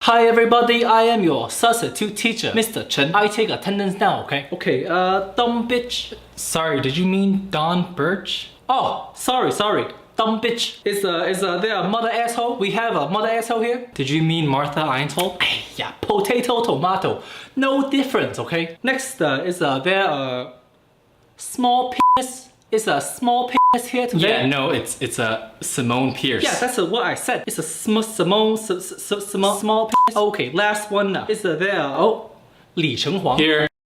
Hi everybody, I am your substitute teacher, Mr. Chen. I take attendance now, okay? Okay, dumb bitch. Sorry, did you mean Don Birch? Oh, sorry. Dumb bitch. Is there a mother asshole? We have a mother asshole here. Did you mean Martha Einfeld? Yeah, potato, tomato. No difference, okay? Next, is there a small penis? Is a small penis here today? Yeah, no, it's a Simone Pierce. Yeah, that's what I said. It's a small penis. Okay, last one now. Is there, Li Chenghuang? Here.